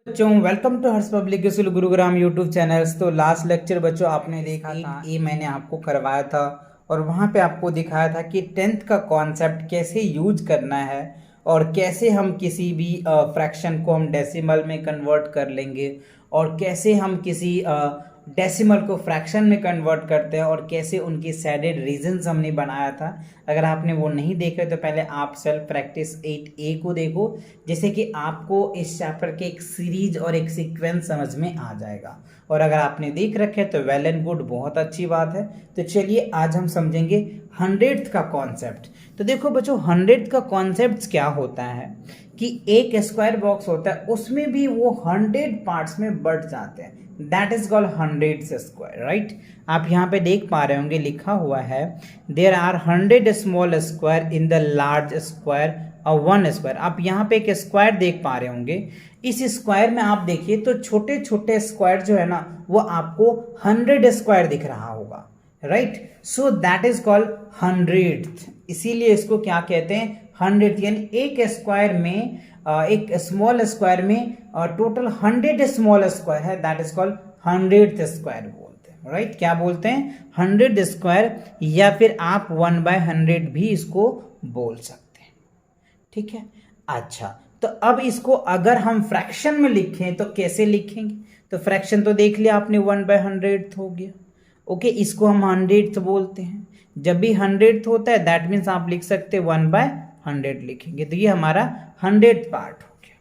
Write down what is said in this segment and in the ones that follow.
बच्चों welcome to Harsh Public School Gurugram YouTube channels. तो last lecture बच्चों आपने देखा था, ये मैंने आपको करवाया था और वहाँ पे आपको दिखाया था कि टेंथ का कॉन्सेप्ट कैसे यूज करना है और कैसे हम किसी भी फ्रैक्शन को हम डेसिमल में कन्वर्ट कर लेंगे और कैसे हम किसी डेसिमल को फ्रैक्शन में कन्वर्ट करते हैं और कैसे उनकी सैडेड रीजंस हमने बनाया था। अगर आपने वो नहीं देखे तो पहले आप सेल्फ प्रैक्टिस 8A को देखो, जैसे कि आपको इस चैप्टर के एक सीरीज और एक सीक्वेंस समझ में आ जाएगा। और अगर आपने देख रखे तो वेल एंड गुड, बहुत अच्छी बात है। तो चलिए आज हम समझेंगे 100th का कॉन्सेप्ट। तो देखो बच्चों 100th का कॉन्सेप्ट क्या होता है कि एक स्क्वायर बॉक्स होता है, उसमें भी वो 100 पार्ट्स में बढ़ जाते हैं। That is called 100 square, right. आप यहाँ पे देख पा रहे होंगे लिखा हुआ है there are 100 small square in the large square और 1 स्क्वायर। आप यहाँ पे एक स्क्वायर देख पा रहे होंगे। इस स्क्वायर में आप देखिए तो छोटे छोटे स्क्वायर जो है ना वो आपको 100 स्क्वायर दिख रहा होगा, right. So that is called 100th। इसीलिए इसको क्या कहते हैं 100th, यानी एक स्क्वायर में एक स्मॉल स्क्वायर में टोटल 100 स्मॉल स्क्वायर है, that is called 100th square बोलते हैं, राइट। क्या बोलते हैं 100 स्क्वायर, या फिर आप 1/100 भी इसको बोल सकते हैं, ठीक है। अच्छा, तो अब इसको अगर हम फ्रैक्शन में लिखें तो कैसे लिखेंगे? तो फ्रैक्शन तो देख लिया आपने 1/100 हो गया, ओके। इसको हम 100th बोलते हैं। जब भी 100th होता है दैट मीन्स आप लिख सकते हैं 1/100 लिखेंगे, तो ये हमारा 100th पार्ट हो गया।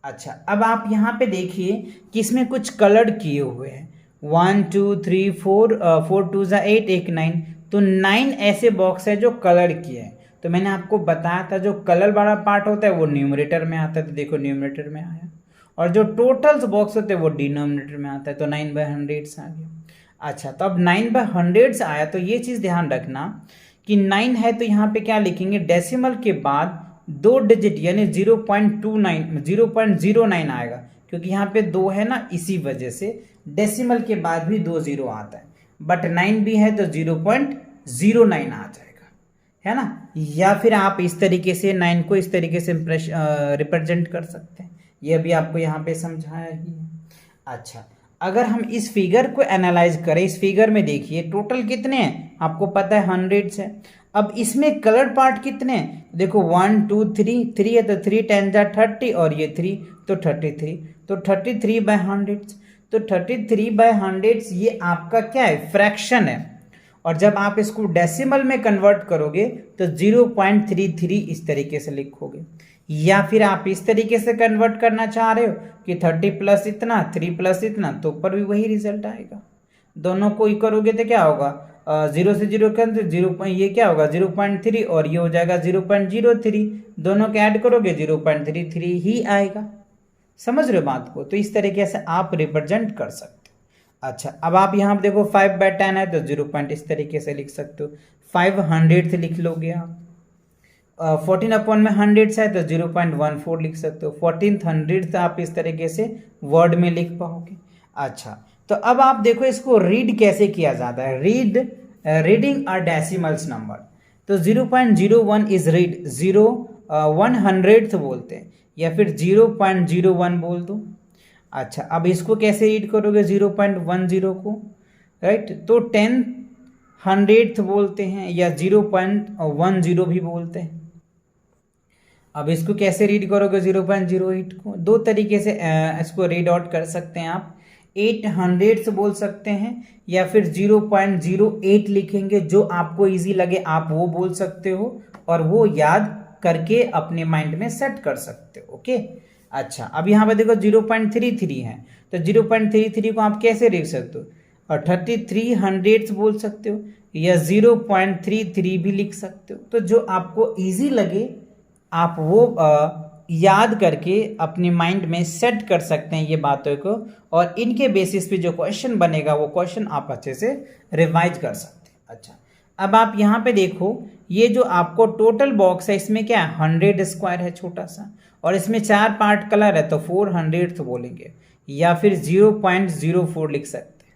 अच्छा, अब आप यहाँ पे देखिए कि इसमें कुछ कलर किए हुए हैं 1 2 3 4 4 2 8 1 9। तो 9 ऐसे बॉक्स है जो कलर किए हैं। तो मैंने आपको बताया था जो कलर वाला पार्ट होता है वो न्यूमरेटर में आता है, तो देखो न्यूमरेटर में आया, और जो टोटल्स बॉक्स होते हैं वो डिनोमिनेटर में आता है, तो 9/100 आ गया। अच्छा, तो अब 9/100 आया, तो ये चीज़ ध्यान रखना कि 9 है तो यहाँ पे क्या लिखेंगे, डेसिमल के बाद 2 डिजिट यानी 0.09 आएगा, क्योंकि यहाँ पे 2 है ना, इसी वजह से डेसिमल के बाद भी 2 0 आता है। बट 9 भी है तो 0.09 आ जाएगा, है ना। या फिर आप इस तरीके से 9 को इस तरीके से रिप्रेजेंट कर सकते हैं, ये अभी आपको यहाँ पे समझाया ही है। अच्छा, अगर हम इस फिगर को एनालाइज करें, इस फिगर में देखिए टोटल कितने हैं, आपको पता है 100 है। अब इसमें कलर पार्ट कितने हैं, देखो 1 2 3 3 है, तो 3 10 जा 30 और ये 3 तो 33, तो 33/100। तो 33/100 ये आपका क्या है, फ्रैक्शन है। और जब आप इसको डेसिमल में कन्वर्ट करोगे तो 0.33 इस तरीके से लिखोगे, या फिर आप इस तरीके से कन्वर्ट करना चाह रहे हो कि 30 प्लस इतना 3 प्लस इतना, तो ऊपर भी वही रिजल्ट आएगा। दोनों को ही करोगे तो क्या होगा, 0 से 0 कर दो 0, ये क्या होगा 0.3 और ये हो जाएगा 0.03, दोनों के ऐड करोगे 0.33 ही आएगा। समझ रहे हो बात को? तो इस तरीके से आप रिप्रेजेंट कर सकते हो। अच्छा, अब आप यहाँ देखो 5/10 है तो 0 पॉइंट इस तरीके से लिख सकते हो, 500 लिख लोगे आप। 14/100 है तो 0.14 लिख सकते हो, 1400 आप इस तरीके से वर्ड में लिख पाओगे। अच्छा, तो अब आप देखो इसको रीड कैसे किया जाता है, रीडिंग अ डेसिमल्स नंबर। तो 0.01 इज रीड, 100th बोलते हैं, या फिर 0.01 बोल दो। अच्छा, अब इसको कैसे रीड करोगे 0.10 को, राइट। तो 10/100 बोलते हैं या 0.10 भी बोलते हैं। अब इसको कैसे रीड करोगे 0.08 को, दो तरीके से इसको रीड आउट कर सकते हैं आप। 800 बोल सकते हैं या फिर 0.08 लिखेंगे, जो आपको इजी लगे आप वो बोल सकते हो और वो याद करके अपने माइंड में सेट कर सकते हो, ओके। अच्छा, अब यहाँ पे देखो 0.33 है, तो 0.33 को आप कैसे लिख सकते हो, और 3300 बोल सकते हो या 0.33 भी लिख सकते हो। तो जो आपको इजी लगे आप वो याद करके अपने माइंड में सेट कर सकते हैं ये बातों को, और इनके बेसिस पे जो क्वेश्चन बनेगा वो क्वेश्चन आप अच्छे से रिवाइज कर सकते हैं। अच्छा, अब आप यहाँ पे देखो ये जो आपको टोटल बॉक्स है इसमें क्या है 100 स्क्वायर है छोटा सा, और इसमें 4 पार्ट कलर है तो 400 बोलेंगे या फिर 0.04 लिख सकते हैं।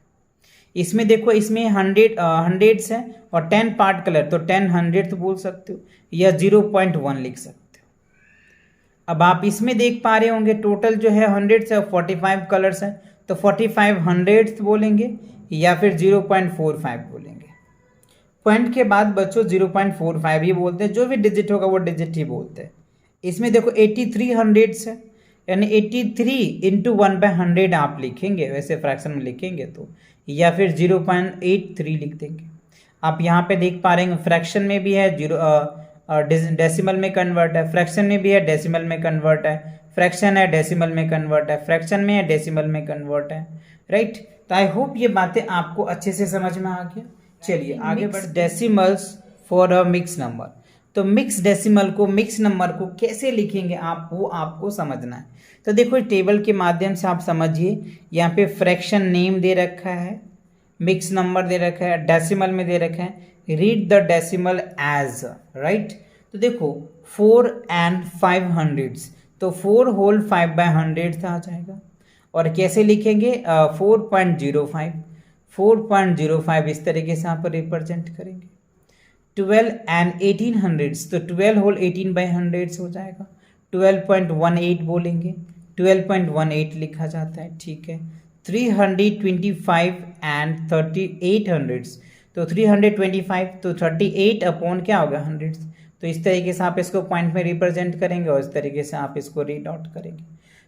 इसमें देखो इसमें 100 है और 10 पार्ट कलर, तो 10/100 बोल सकते हो या 0.1 लिख सकते हो। अब आप इसमें देख पा रहे होंगे टोटल जो है 100 से 45 कलर्स हैं, तो 45 100th बोलेंगे या फिर 0.45 बोलेंगे। पॉइंट के बाद बच्चों 0.45 ही बोलते हैं, जो भी डिजिट होगा वो डिजिट ही बोलते हैं। इसमें देखो 83 100ths है, यानी 83 इंटू 1/100 आप लिखेंगे, वैसे फ्रैक्शन में लिखेंगे तो, या फिर 0.83 लिख देंगे। आप यहाँ पे देख पा रहे हैं फ्रैक्शन में भी है, डेसिमल में कन्वर्ट है, फ्रैक्शन में भी है, डेसिमल में कन्वर्ट है, फ्रैक्शन है डेसिमल में कन्वर्ट है, फ्रैक्शन में है डेसिमल में कन्वर्ट है, राइट। तो आई होप ये बातें आपको अच्छे से समझ में आ गया। चलिए आगे बढ़, decimals for a mix number. तो मिक्स डेसिमल को, मिक्स नंबर को कैसे लिखेंगे आप, वो आपको समझना है। तो देखो टेबल के माध्यम से आप समझिए, यहाँ पे फ्रैक्शन नेम दे रखा है, मिक्स नंबर दे रखा है, डेसिमल में दे रखा है, read the decimal as, right. तो देखो 4 and 500, तो 4 होल 5/100 आ जाएगा। और कैसे लिखेंगे, 4.05, 4.05 इस तरीके से आप रिप्रेजेंट करेंगे। 12 and 1800, तो 12 होल 18/100 हो जाएगा। 12.18 बोलेंगे, 12.18 लिखा जाता है, ठीक है। 325 and 3800, तो 325, तो 38 अपॉन क्या होगा 100, तो इस तरीके से आप इसको पॉइंट में रिप्रेजेंट करेंगे और इस तरीके से आप इसको रीड आउट करेंगे।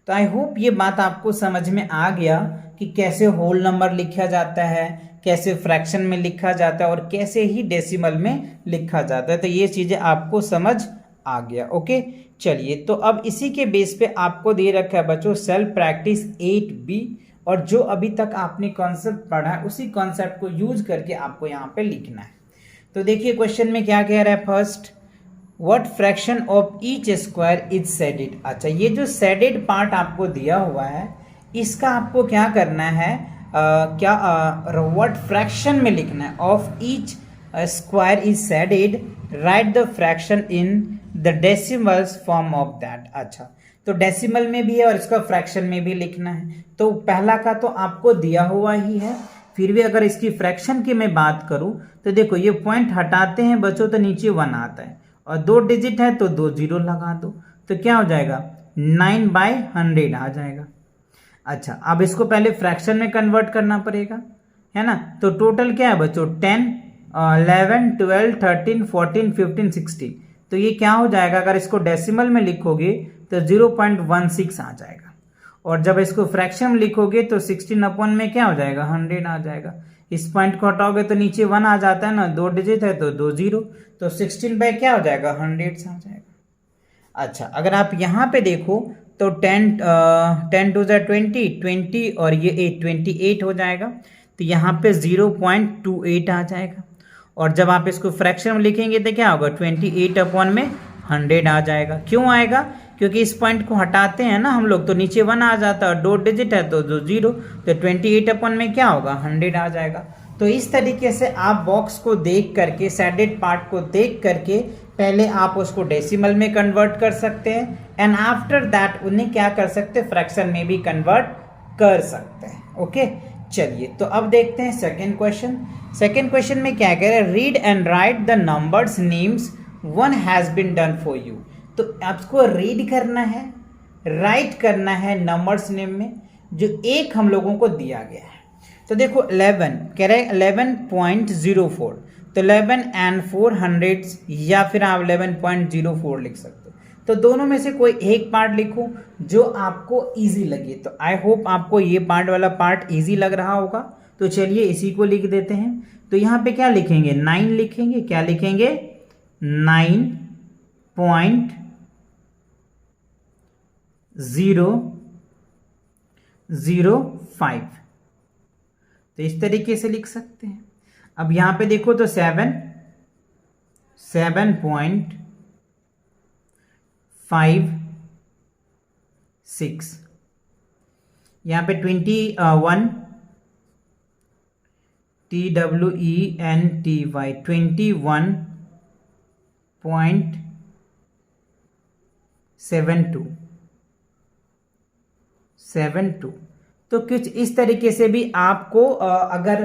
तो आई होप ये बात आपको समझ में आ गया कि कैसे होल नंबर लिखा जाता है, कैसे फ्रैक्शन में लिखा जाता है और कैसे ही डेसिमल में लिखा जाता है। तो ये चीज़ें आपको समझ आ गया, ओके। चलिए, तो अब इसी के बेस पे आपको दे रखा है बच्चों सेल्फ प्रैक्टिस 8B, और जो अभी तक आपने कॉन्सेप्ट पढ़ा है उसी कॉन्सेप्ट को यूज करके आपको यहाँ पे लिखना है। तो देखिए क्वेश्चन में क्या कह रहा है, first what fraction of each square is shaded. अच्छा, ये जो शेडेड पार्ट आपको दिया हुआ है इसका आपको क्या करना है, व्हाट फ्रैक्शन में लिखना है, of each square is shaded, right the fraction in the decimals form of that. अच्छा, तो डेसिमल में भी है और इसका फ्रैक्शन में भी लिखना है। तो पहला का तो आपको दिया हुआ ही है, फिर भी अगर इसकी फ्रैक्शन की मैं बात करूं तो देखो ये पॉइंट हटाते हैं बच्चों तो नीचे 1 आता है, और 2 डिजिट है तो 2 0 लगा दो, तो क्या हो जाएगा 9/100 आ जाएगा। अच्छा, अब इसको पहले फ्रैक्शन में कन्वर्ट करना पड़ेगा, है ना। तो टोटल क्या है बच्चों 10, 11, 12, 13, 14, 15, 16, तो ये क्या हो जाएगा, अगर इसको डेसिमल में लिखोगे तो 0.16 आ जाएगा, और जब इसको फ्रैक्शन में लिखोगे तो 16 अपॉन में क्या हो जाएगा 100 आ जाएगा। इस पॉइंट को हटाओगे तो नीचे 1 आ जाता है ना, 2 डिजिट है तो 2 0, तो 16 बाय क्या हो जाएगा 100 आ जाएगा। अच्छा, अगर आप यहाँ पे देखो तो 10 टू 20, 20 और ये 8, 28 हो जाएगा, तो यहाँ पे 0.28 आ जाएगा। और जब आप इसको फ्रैक्शन में लिखेंगे तो क्या होगा 28 अपॉन में 100 आ जाएगा। क्यों आएगा, क्योंकि इस पॉइंट को हटाते हैं ना हम लोग तो नीचे 1 आ जाता है, और 2 डिजिट है तो 2 0, तो 28 अपॉन में क्या होगा 100 आ जाएगा। तो इस तरीके से आप बॉक्स को देख करके, शेडेड पार्ट को देख करके पहले आप उसको डेसिमल में कन्वर्ट कर सकते हैं, एंड आफ्टर दैट उन्हें क्या कर सकते हैं फ्रैक्शन में भी कन्वर्ट कर सकते हैं, ओके। चलिए, तो अब देखते हैं सेकेंड क्वेश्चन। सेकेंड क्वेश्चन में क्या कह रहे हैं, read and write the numbers names one has been done for you. तो आपको रीड करना है, राइट करना है नंबर्स नेम में जो एक हम लोगों को दिया गया है। तो देखो 11 कह रहे हैं 11.04, तो 11 and 400 या फिर आप 11.04 लिख सकते हो। तो दोनों में से कोई एक पार्ट लिखो जो आपको इजी लगे। तो आई होप आपको ये पार्ट वाला पार्ट इजी लग रहा होगा। तो चलिए इसी को लिख देते हैं। तो यहाँ पे क्या लिखेंगे 9 लिखेंगे, क्या लिखेंगे 9.005, तो इस तरीके से लिख सकते हैं। अब यहाँ पे देखो तो 7.56, यहाँ पे 21 TWENTY 21.72। तो कुछ इस तरीके से भी आपको अगर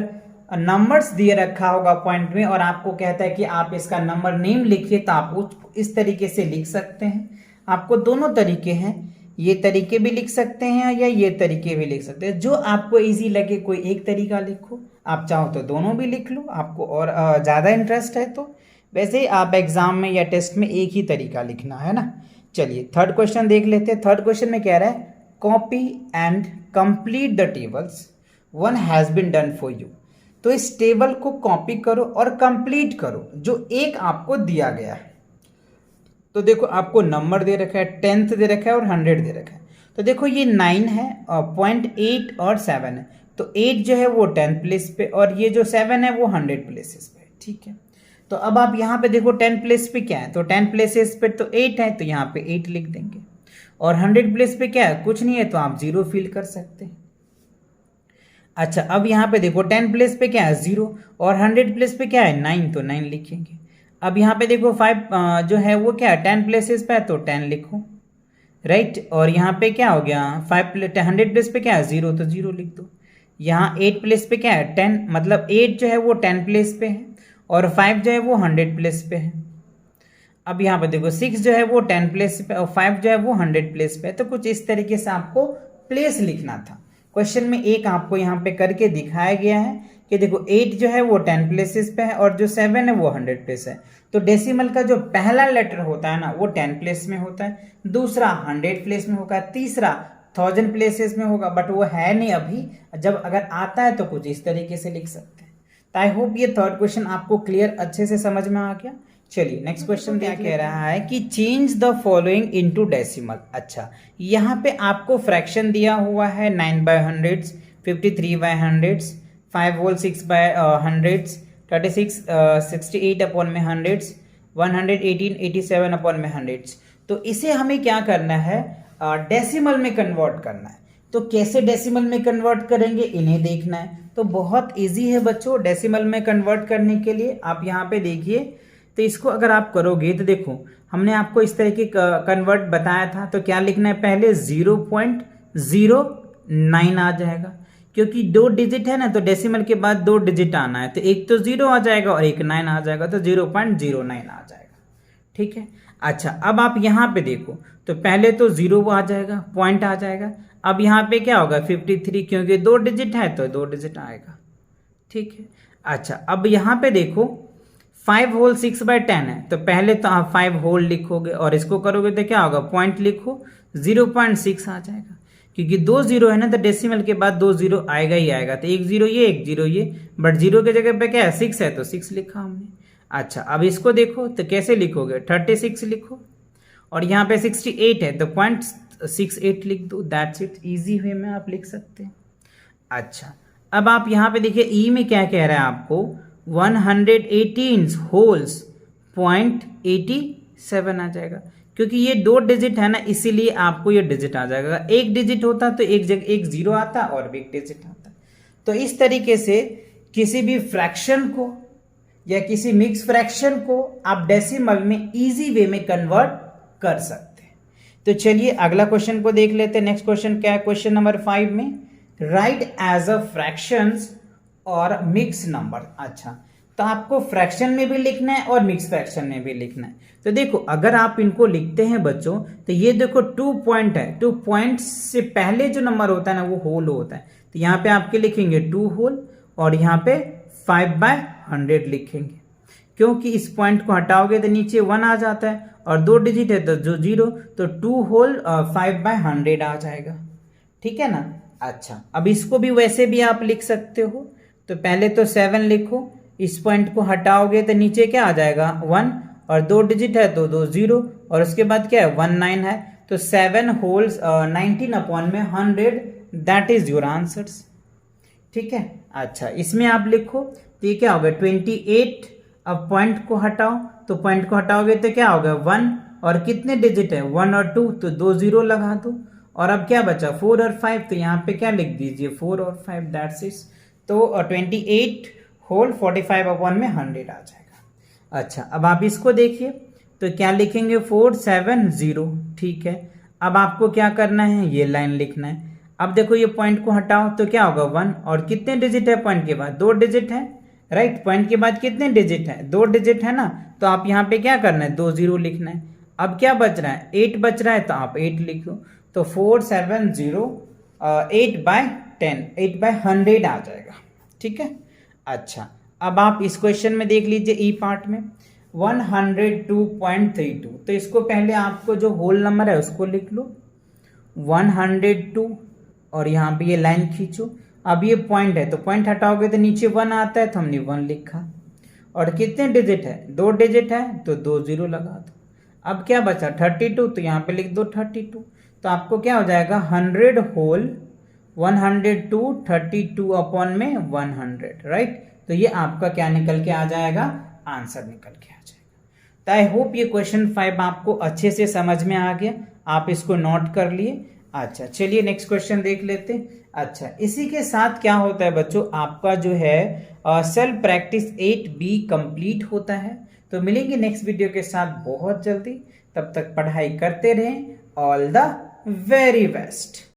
नंबर्स दिए रखा होगा पॉइंट में और आपको कहता है कि आप इसका नंबर नेम लिखिए, तो आप इस तरीके से लिख सकते हैं। आपको दोनों तरीके हैं, ये तरीके भी लिख सकते हैं या ये तरीके भी लिख सकते हैं, जो आपको इजी लगे कोई एक तरीका लिखो, आप चाहो तो दोनों भी लिख लो, आपको और ज़्यादा इंटरेस्ट है तो। वैसे आप एग्जाम में या टेस्ट में एक ही तरीका लिखना है ना। चलिए थर्ड क्वेश्चन देख लेते हैं। थर्ड क्वेश्चन में कह रहा है copy and complete the tables one has been done for you. तो इस टेबल को कॉपी करो और कंप्लीट करो जो एक आपको दिया गया है। तो देखो आपको नंबर दे रखा है, 10th दे रखा है और 100 दे रखा है। तो देखो ये 9 है और 0.8 और 7 है, तो 8 जो है वो 10 प्लेस पे और ये जो 7 है वो 100 प्लेसेस पे, ठीक है। तो अब आप यहाँ पे देखो 10 प्लेस पे क्या है, तो 10 प्लेसेस पे तो 8 है, तो यहाँ पे 8 लिख देंगे। और 100 प्लेस पे क्या है, कुछ नहीं है, तो आप 0 फिल कर सकते हैं। अच्छा अब यहाँ पे देखो 10 प्लेस पे क्या है 0 और 100 प्लेस पे क्या है 9, तो 9 लिखेंगे। अब यहाँ पे देखो 5 जो है वो क्या है 10 प्लेसेस पे है, तो 10 लिखो, राइट। और यहाँ पे क्या हो गया 100 प्लेस पे क्या है 0, तो 0 लिख दो। यहाँ 8 प्लेस पे क्या है 10, मतलब 8 जो है वो 10 प्लेस पे है और 5 जो है वो 100 प्लेस पे है। अब यहाँ पे देखो 6 जो है वो 10 प्लेस पे और 5 जो है वो 100 प्लेस पे है। तो कुछ इस तरीके से आपको प्लेस लिखना था। क्वेश्चन में एक आपको यहाँ पे करके दिखाया गया है कि देखो 8 जो है वो 10 प्लेसेस पे है और जो 7 है वो 100 प्लेस है। तो डेसिमल का जो पहला लेटर होता है ना वो 10 प्लेस में होता है, दूसरा 100 प्लेस में होगा, तीसरा 1000 प्लेसेस में होगा, बट वो है नहीं अभी। जब अगर आता है तो कुछ इस तरीके से लिख सकते हैं। तो आई होप ये थर्ड क्वेश्चन आपको क्लियर अच्छे से समझ में आ गया। चलिए नेक्स्ट क्वेश्चन क्या कह रहा है कि change the following into decimal. अच्छा यहाँ पे आपको फ्रैक्शन दिया हुआ है 9/100, 53/100, 5 होल 6/100, 36 68 अपॉन में 100, 118 87 अपॉन में 100। तो इसे हमें क्या करना है डेसिमल में कन्वर्ट करना है। तो कैसे डेसिमल में कन्वर्ट करेंगे इन्हें देखना है। तो बहुत इजी है बच्चों डेसिमल में कन्वर्ट करने के लिए। आप यहाँ पे देखिए, तो इसको अगर आप करोगे तो देखो हमने आपको इस तरह की कन्वर्ट बताया था। तो क्या लिखना है, पहले 0.09 आ जाएगा, क्योंकि 2 डिजिट है ना, तो डेसिमल के बाद 2 डिजिट आना है। तो एक तो 0 आ जाएगा और एक 9 आ जाएगा, तो 0.09 आ जाएगा, ठीक है। अच्छा अब आप यहाँ पे देखो, तो पहले तो 0 आ जाएगा, पॉइंट आ जाएगा। अब यहाँ पे क्या होगा 53, क्योंकि 2 डिजिट है तो 2 डिजिट आएगा, ठीक है। अच्छा अब यहाँ पे देखो 5 होल 6/10 है, तो पहले तो आप 5 होल लिखोगे और इसको करोगे तो क्या होगा पॉइंट लिखो 0.6 आ जाएगा, क्योंकि 2 0 है ना, तो डेसिमल के बाद 2 0 आएगा ही आएगा। तो 1 0 ये 1 0 ये, बट 0 के जगह पे क्या है 6 है, तो 6 लिखा हमने। अच्छा अब इसको देखो तो कैसे लिखोगे 36 लिखो और यहाँ पे 68 है, तो 0.68 लिख दो, दैट्स इट। ईजी वे में आप लिख सकते हैं। अच्छा अब आप यहाँ पे देखिए ई में क्या कह रहा है आपको 118 होल्स 0.87 आ जाएगा, क्योंकि ये 2 डिजिट है ना, इसीलिए आपको ये डिजिट आ जाएगा। एक डिजिट होता तो एक जगह एक 0 आता और भी एक डिजिट आता। तो इस तरीके से किसी भी फ्रैक्शन को या किसी मिक्स फ्रैक्शन को आप डेसिमल में इजी वे में कन्वर्ट कर सकते हैं। तो चलिए अगला क्वेश्चन को देख लेते हैं। नेक्स्ट क्वेश्चन क्या है, क्वेश्चन नंबर 5 में राइट एज अ फ्रैक्शंस और मिक्स नंबर। अच्छा तो आपको फ्रैक्शन में भी लिखना है और मिक्स फ्रैक्शन में भी लिखना है। तो देखो अगर आप इनको लिखते हैं बच्चों, तो ये देखो 2 पॉइंट है, 2 पॉइंट से पहले जो नंबर होता है ना वो होल होता है। तो यहाँ पे आपके लिखेंगे 2 होल और यहाँ पे 5/100 लिखेंगे, क्योंकि इस पॉइंट को हटाओगे तो नीचे 1 आ जाता है और 2 डिजिट है तो जो 0, तो 2 होल 5/100 आ जाएगा, ठीक है ना। अच्छा अब इसको भी वैसे भी आप लिख सकते हो। तो पहले तो 7 लिखो, इस पॉइंट को हटाओगे तो नीचे क्या आ जाएगा 1 और 2 डिजिट है तो 2 0 और उसके बाद क्या है 1 9 है, तो 7 होल्स 19 अपॉन में 100, दैट इज योर आंसर्स, ठीक है। अच्छा इसमें आप लिखो तो ये क्या होगा 28। अब पॉइंट को हटाओ, तो पॉइंट को हटाओगे तो क्या होगा 1 और कितने डिजिट है 1 और 2, तो 2 0 लगा दो। और अब क्या बचा 4 और 5, तो यहाँ पे क्या लिख दीजिए 4 और 5, दैट्स इट। तो 28 होल 45 अपॉन में 100 आ जाएगा। अच्छा अब आप इसको देखिए, तो क्या लिखेंगे 470, ठीक है। अब आपको क्या करना है ये लाइन लिखना है। अब देखो ये पॉइंट को हटाओ तो क्या होगा 1 और कितने डिजिट है पॉइंट के बाद 2 डिजिट है, राइट। पॉइंट के बाद कितने डिजिट है 2 डिजिट है ना, तो आप यहाँ पे क्या करना है 2 0 लिखना है। अब क्या बच रहा है, 8 बच रहा है, तो आप 8 लिखो, तो 470 8/10, 8/100 आ जाएगा। ठीक है, अच्छा अब आप इस क्वेश्चन में देख लीजिए ई पार्ट में 102.32, तो इसको पहले आपको जो होल नंबर है उसको लिख लो 102 और यहाँ पे ये लाइन खींचो। अब ये पॉइंट है तो पॉइंट हटाओगे तो नीचे 1 आता है, तो हमने 1 लिखा। और कितने डिजिट है, 2 डिजिट है, तो 2 0 लगा दो। अब क्या बचा 32, तो यहाँ पे लिख दो 32। तो आपको क्या हो जाएगा 100 होल 102 32 अपॉन में 100, राइट। तो ये आपका क्या निकल के आ जाएगा, आंसर निकल के आ जाएगा। तो आई होप ये क्वेश्चन 5 आपको अच्छे से समझ में आ गया, आप इसको नोट कर लिए। अच्छा चलिए नेक्स्ट क्वेश्चन देख लेते हैं। अच्छा इसी के साथ क्या होता है बच्चों, आपका जो है सेल्फ प्रैक्टिस 8B कंप्लीट होता है। तो मिलेंगे नेक्स्ट वीडियो के साथ बहुत जल्दी, तब तक पढ़ाई करते रहें। All the very best.